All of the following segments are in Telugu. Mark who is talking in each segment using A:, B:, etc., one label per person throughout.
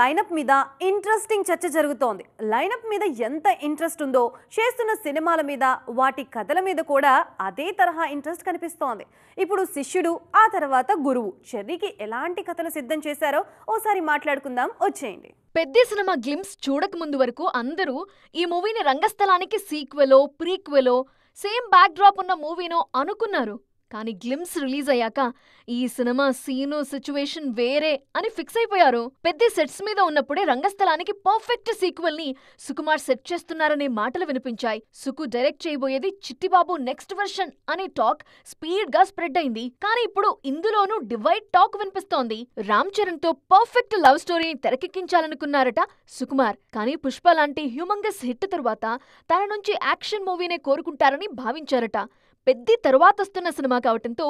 A: లైనప్ మీద ఇంట్రెస్టింగ్ చర్చ జరుగుతోంది. లైనప్ మీద ఎంత ఇంట్రెస్ట్ ఉందో చేస్తున్న సినిమాల మీద, వాటి కథల మీద కూడా అదే తరహా ఇంట్రెస్ట్ కనిపిస్తోంది. ఇప్పుడు శిష్యుడు, ఆ తర్వాత గురువు చెర్రీకి ఎలాంటి కథలు సిద్ధం చేశారో ఓసారి మాట్లాడుకుందాం, వచ్చేయండి.
B: పెద్ద సినిమా గ్లిమ్స్ చూడక ముందు వరకు అందరూ ఈ మూవీని రంగస్థలానికి సీక్వెలో, ప్రీక్వెలో, సేమ్ బ్యాక్ డ్రాప్ ఉన్న మూవీనో అనుకున్నారు. కానీ గ్లిమ్స్ రిలీజ్ అయ్యాక ఈ సినిమా సీను, సిచ్యువేషన్ వేరే అని ఫిక్స్ అయిపోయారు. పెద్ద సెట్స్ మీద ఉన్నప్పుడే రంగస్థలానికి పర్ఫెక్ట్ సీక్వెల్ ని సుకుమార్ సెట్ చేస్తున్నారనే మాటలు వినిపించాయి. సుకు డైరెక్ట్ చేయబోయేది చిట్టిబాబు నెక్స్ట్ వర్షన్ అనే టాక్ స్పీడ్ గా స్ప్రెడ్ అయింది. కానీ ఇప్పుడు ఇందులోనూ డివైడ్ టాక్ వినిపిస్తోంది. రామ్ చరణ్ తో పర్ఫెక్ట్ లవ్ స్టోరీని తెరకెక్కించాలనుకున్నారట సుకుమార్. కానీ పుష్ప లాంటి హ్యూమంగస్ హిట్ తరువాత తన నుంచి యాక్షన్ మూవీనే కోరుకుంటారని భావించారట. పెద్ద తరువాతొస్తున్న సినిమా కావటంతో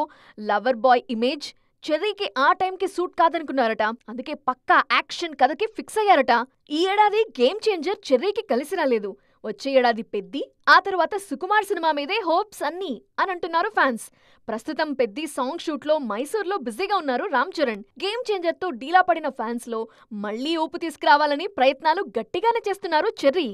B: లవర్ బాయ్ ఇమేజ్ చెర్రీకి ఆ టైంకి సూట్ కాదనుకున్నారట. అందుకే పక్కా యాక్షన్ కథకి ఫిక్స్ అయ్యారట. ఈ ఏడాది గేమ్ చేంజర్ చెర్రీకి కలిసి రాలేదు. వచ్చే ఏడాది పెద్ది, ఆ తరువాత సుకుమార్ సినిమా మీదే హోప్స్ అన్నీ అని అంటున్నారు ఫ్యాన్స్. ప్రస్తుతం పెద్ది సాంగ్ షూట్లో మైసూర్లో బిజీగా ఉన్నారు రామ్ చరణ్. గేమ్ చేంజర్తో డీలా పడిన ఫ్యాన్స్లో మళ్లీ ఊపు తీసుకురావాలని ప్రయత్నాలు గట్టిగానే చేస్తున్నారు చెర్రీ.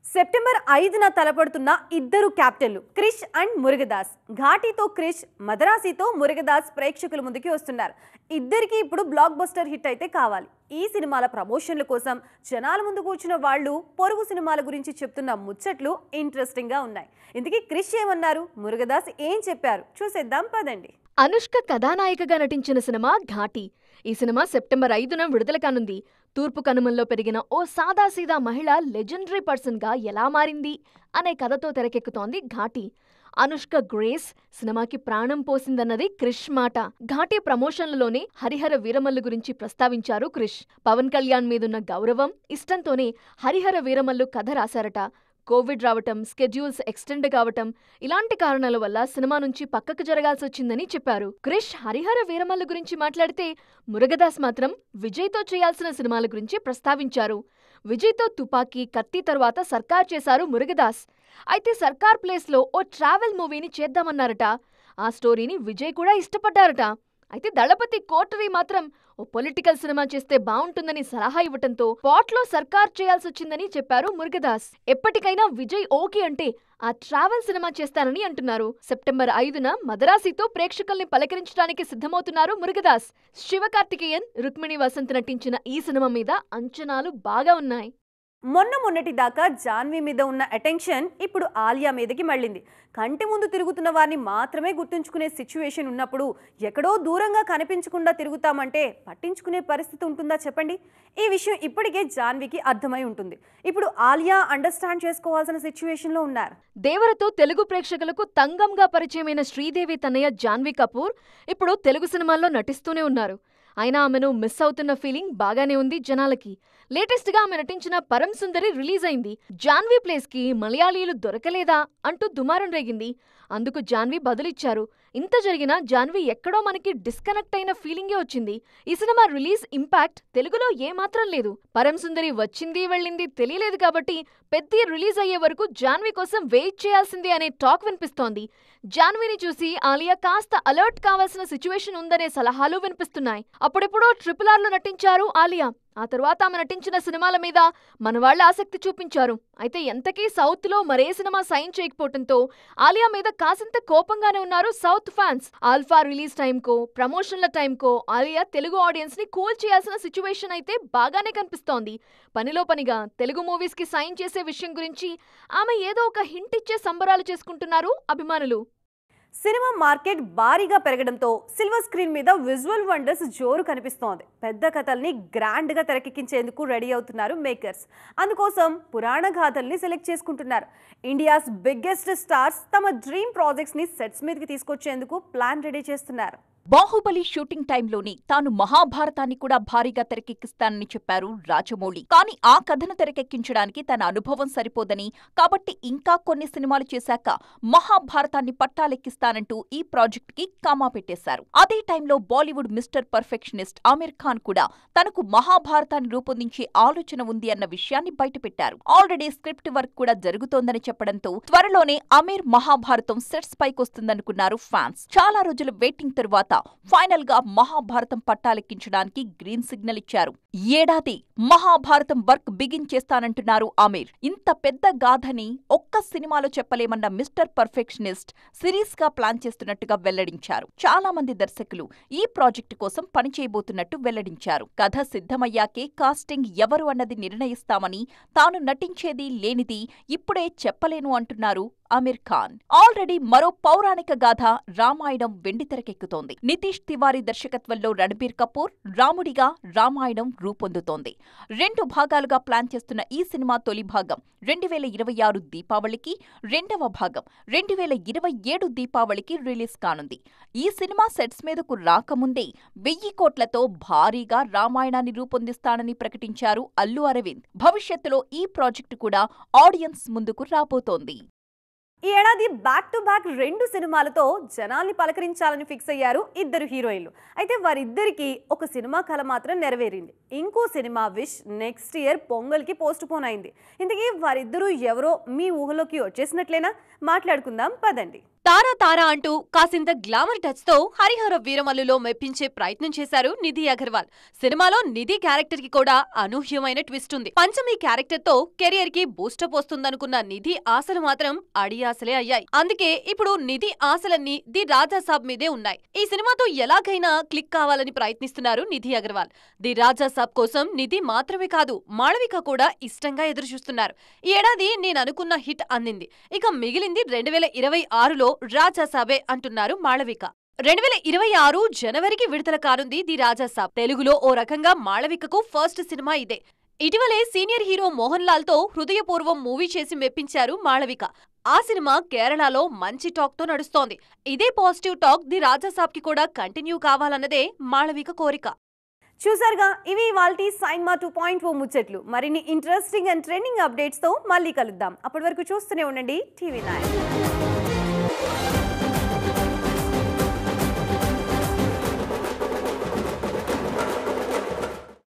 A: సెప్టెంబర్ 5న తలపడుతున్న ఇద్దరు క్యాప్టెన్లు క్రిష్ అండ్ మురుగదాస్. ఘాటీతో క్రిష్, మదరాసితో మురుగదాస్ ప్రేక్షకుల ముందుకి వస్తున్నారు. ఇద్దరికి ఇప్పుడు బ్లాక్ బస్టర్ హిట్ అయితే కావాలి. ఈ సినిమాల ప్రమోషన్ల కోసం జనాల ముందు కూర్చున్న వాళ్ళు పొరుగు సినిమాల గురించి చెప్తున్న ముచ్చట్లు ఇంట్రెస్టింగ్ గా ఉన్నాయి. ఇందుకే క్రిష్ ఏమన్నారు, మురుగదాస్ ఏం చెప్పారు, చూసేద్దాం పదండి.
B: అనుష్క కథానాయికగా నటించిన సినిమా ఘాటీ. ఈ సినిమా సెప్టెంబర్ 5న విడుదల కానుంది. తూర్పు కనుమల్లో పెరిగిన ఓ సాదాసీదా మహిళ లెజెండరీ పర్సన్గా ఎలా మారింది అనే కథతో తెరకెక్కుతోంది ఘాటీ. అనుష్క గ్రేస్ సినిమాకి ప్రాణం పోసిందన్నది క్రిష్ మాట. ఘాటీ ప్రమోషన్లలోనే హరిహర వీరమల్లు గురించి ప్రస్తావించారు క్రిష్. పవన్ కళ్యాణ్ మీదున్న గౌరవం, ఇష్టంతోనే హరిహర వీరమల్లు కథ రాశారట. కోవిడ్ రావటం, స్కెడ్యూల్స్ ఎక్స్టెండ్ కావటం, ఇలాంటి కారణాల వల్ల సినిమా నుంచి పక్కకు జరగాల్సొచ్చిందని చెప్పారు. క్రిష్ హరిహర వీరమల్లు గురించి మాట్లాడితే, మురుగదాస్ మాత్రం విజయ్తో చేయాల్సిన సినిమాల గురించి ప్రస్తావించారు. విజయ్తో తుపాకీ, కత్తి తరువాత సర్కార్ చేశారు మురుగదాస్. అయితే సర్కార్ ప్లేస్లో ఓ ట్రావెల్ మూవీని చేద్దామన్నారట. ఆ స్టోరీని విజయ్ కూడా ఇష్టపడ్డారట. అయితే దళపతి కోటరీ మాత్రం ఓ పొలిటికల్ సినిమా చేస్తే బావుంటుందని సలహా ఇవ్వటంతో పాట్లో సర్కార్ చేయాల్సొచ్చిందని చెప్పారు మురుగదాస్. ఎప్పటికైనా విజయ్ ఓకే అంటే ఆ ట్రావెల్ సినిమా చేస్తానని అంటున్నారు. సెప్టెంబర్ 5న మదరాసితో ప్రేక్షకుల్ని పలకరించడానికి సిద్ధమవుతున్నారు మురుగదాస్. శివకార్తికేయన్, రుక్మిణి వసంత్ నటించిన ఈ సినిమా మీద అంచనాలు బాగా ఉన్నాయి.
A: మొన్నటి దాకా జాన్వీ మీద ఉన్న అటెన్షన్ ఇప్పుడు ఆలియా మీదకి మళ్ళింది. కంటి ముందు తిరుగుతున్న వారిని మాత్రమే గుర్తుంచుకునే సిచ్యువేషన్ ఉన్నప్పుడు ఎక్కడో దూరంగా కనిపించకుండా తిరుగుతామంటే పట్టించుకునే పరిస్థితి ఉంటుందా చెప్పండి. ఈ విషయం ఇప్పటికే జాన్వీకి అర్థమై ఉంటుంది. ఇప్పుడు ఆలియా అండర్స్టాండ్ చేసుకోవాల్సిన సిచ్యువేషన్లో ఉన్నారు.
B: దేవరతో తెలుగు ప్రేక్షకులకు తంగంగా పరిచయమైన శ్రీదేవి తనయ్య జాన్వీ కపూర్ ఇప్పుడు తెలుగు సినిమాల్లో నటిస్తూనే ఉన్నారు. అయినా ఆమెను మిస్ అవుతున్న ఫీలింగ్ బాగానే ఉంది జనాలకి. లేటెస్ట్ గా ఆమె నటించిన పరం సుందరి రిలీజ్ అయింది. జాన్వీ ప్లేస్ కి మలయాళీలు దొరకలేదా అంటూ దుమారం రేగింది. అందుకు జాన్వీ బదులిచ్చారు. ఇంత జరిగినా జాన్వీ ఎక్కడో మనకి డిస్కనెక్ట్ అయిన ఫీలింగే వచ్చింది. ఈ సినిమా రిలీజ్ ఇంపాక్ట్ తెలుగులో ఏమాత్రం లేదు. పరం సుందరి వచ్చింది వెళ్ళింది తెలియలేదు కాబట్టి పెద్ద రిలీజ్ అయ్యే వరకు జాన్వీ కోసం వెయిట్ చేయాల్సిందే అనే టాక్ వినిపిస్తోంది. జాన్వీని చూసి ఆలియా కాస్త అలర్ట్ కావాల్సిన సిచ్యువేషన్ ఉందనే సలహాలు వినిపిస్తున్నాయి. అప్పుడెప్పుడో RRR లో నటించారు ఆలియా. ఆ తర్వాత ఆమె నటించిన సినిమాల మీద మనవాళ్ల ఆసక్తి చూపించారు. అయితే ఎంతకీ సౌత్ లో మరే సినిమా సైన్ చేయకపోవడంతో ఆలియా మీద కాసింత కోపంగానే ఉన్నారు సౌత్ ఫ్యాన్స్. ఆల్ఫా రిలీజ్ టైంకో, ప్రమోషన్ల టైంకో ఆలియా తెలుగు ఆడియన్స్ ని కూల్ చేయాల్సిన సిచ్యువేషన్ అయితే బాగానే కనిపిస్తోంది. పనిలో పనిగా తెలుగు మూవీస్ కి సైన్ చేసే విషయం గురించి ఆమె ఏదో ఒక హింట్ ఇచ్చే సంబరాలు చేసుకుంటున్నారు అభిమానులు.
A: సినిమా మార్కెట్ భారీగా పెరగడంతో సిల్వర్ స్క్రీన్ మీద విజువల్ వండర్స్ జోరు కనిపిస్తోంది. పెద్ద కథల్ని గ్రాండ్గా తెరకెక్కించేందుకు రెడీ అవుతున్నారు మేకర్స్. అందుకోసం పురాణ గాథల్ని సెలెక్ట్ చేసుకుంటున్నారు. ఇండియాస్ బిగ్గెస్ట్ స్టార్స్ తమ డ్రీమ్ ప్రాజెక్ట్స్ ని సెట్స్ మీదకి తీసుకొచ్చేందుకు ప్లాన్ రెడీ చేస్తున్నారు.
C: బాహుబలి షూటింగ్ టైంలోనే తాను మహాభారతాన్ని కూడా భారీగా తెరకెక్కిస్తానని చెప్పారు రాజమౌళి. కానీ ఆ కథను తెరకెక్కించడానికి తన అనుభవం సరిపోదని, కాబట్టి ఇంకా కొన్ని సినిమాలు చేశాక మహాభారతాన్ని పట్టాలెక్కిస్తానంటూ ఈ ప్రాజెక్ట్ కి కామా పెట్టేశారు. అదే టైంలో బాలీవుడ్ మిస్టర్ పర్ఫెక్షనిస్ట్ ఆమిర్ ఖాన్ కూడా తనకు మహాభారతాన్ని రూపొందించే ఆలోచన ఉంది అన్న విషయాన్ని బయటపెట్టారు. ఆల్రెడీ స్క్రిప్ట్ వర్క్ కూడా జరుగుతోందని చెప్పడంతో త్వరలోనే ఆమిర్ మహాభారతం సెట్స్ పైకొస్తుందనుకున్నారు ఫ్యాన్స్. చాలా రోజుల వెయిటింగ్ తరువాత ఫైనల్ గా మహాభారతం పట్టాలెక్కించడానికి గ్రీన్ సిగ్నల్ ఇచ్చారు. ఈ ఏడాది మహాభారతం వర్క్ బిగిన్ చేస్తానంటున్నారు ఆమీర్. ఇంత పెద్ద గాథని ఒక్క సినిమాలో చెప్పలేమన్న మిస్టర్ పర్ఫెక్షనిస్ట్ సిరీస్ గా ప్లాన్ చేస్తున్నట్టుగా వెల్లడించారు. చాలా మంది దర్శకులు ఈ ప్రాజెక్టు కోసం పనిచేయబోతున్నట్టు వెల్లడించారు. కథ సిద్ధమయ్యాకే కాస్టింగ్ ఎవరు అన్నది నిర్ణయిస్తామని, తాను నటించేది లేనిది ఇప్పుడే చెప్పలేను అంటున్నారు ఆమీర్ ఖాన్. ఆల్రెడీ మరో పౌరాణిక గాథ రామాయణం వెండితెరకెక్కుతోంది. నితీష్ తివారీ దర్శకత్వంలో రణబీర్ కపూర్ రాముడిగా రామాయణం రూపొందుతోంది. 2 భాగాలుగా ప్లాన్ చేస్తున్న ఈ సినిమా తొలి భాగం 2026 దీపావళికి, రెండవ భాగం 2027 దీపావళికి రిలీజ్ కానుంది. ఈ సినిమా సెట్స్ మీదకు రాకముందే 1000 కోట్లతో భారీగా రామాయణాన్ని రూపొందిస్తానని ప్రకటించారు అల్లు అరవింద్. భవిష్యత్తులో ఈ ప్రాజెక్టు కూడా ఆడియన్స్ ముందుకు రాబోతోంది.
A: ఈ ఏడాది బ్యాక్ టు బ్యాక్ 2 సినిమాలతో జనాల్ని పలకరించాలని ఫిక్స్ అయ్యారు ఇద్దరు హీరోయిన్లు. అయితే వారిద్దరికి ఒక సినిమా కల మాత్రం నెరవేరింది. ఇంకో సినిమా విష్ నెక్స్ట్ ఇయర్ పొంగల్కి పోస్ట్ పోన్ అయింది. ఇంతకీ వారిద్దరూ ఎవరో మీ ఊహలోకి వచ్చేసినట్లేనా? మాట్లాడుకుందాం పదండి.
D: తారా తారా అంటూ కాసింత గ్లామర్ టచ్ తో హరిహర వీరమల్లులో మెప్పించే ప్రయత్నం చేశారు నిధి అగర్వాల్. సినిమాలో నిధి క్యారెక్టర్ కి కూడా అనూహ్యమైన ట్విస్ట్ ఉంది. పంచమి క్యారెక్టర్ తో కెరియర్ కి బూస్టప్ వస్తుందనుకున్న నిధి ఆశలు మాత్రం అడియాసలే అయ్యాయి. అందుకే ఇప్పుడు నిధి ఆశలన్నీ ది రాజా సాబ్ మీదే ఉన్నాయి. ఈ సినిమాతో ఎలాగైనా క్లిక్ కావాలని ప్రయత్నిస్తున్నారు నిధి అగర్వాల్. ది రాజా సాబ్ కోసం నిధి మాత్రమే కాదు, మాళవిక కూడా ఇష్టంగా ఎదురుచూస్తున్నారు. ఈ ఏడాది నేననుకున్న హిట్ అందింది, ఇక మిగిలింది 2026లో రాజాసాబే అంటున్నారు మాళవిక. 2026 జనవరికి విడుదల కానుంది ది రాజాసాబ్. తెలుగులో ఓ రకంగా మాళవికకు ఫస్ట్ సినిమా ఇదే. ఇటీవలే సీనియర్ హీరో మోహన్ లాల్ తో హృదయపూర్వం మూవీ చేసి మెప్పించారు మాళవిక. ఆ సినిమా కేరళలో మంచి టాక్ తో నడుస్తోంది. ఇదే పాజిటివ్ టాక్ ది రాజాసాబ్ కి కూడా కంటిన్యూ కావాలన్నదే మాళవిక కోరిక.
A: చూసారుగా, ఇవి ఇవాల్టి సైన్మా 2.0 ముచ్చట్లు. మరిన్ని ఇంట్రెస్టింగ్ అండ్ ట్రెండింగ్ అప్డేట్స్ తో మళ్ళీ కలుద్దాం. అప్పటి వరకు చూస్తూనే ఉండండి టీవీ 9.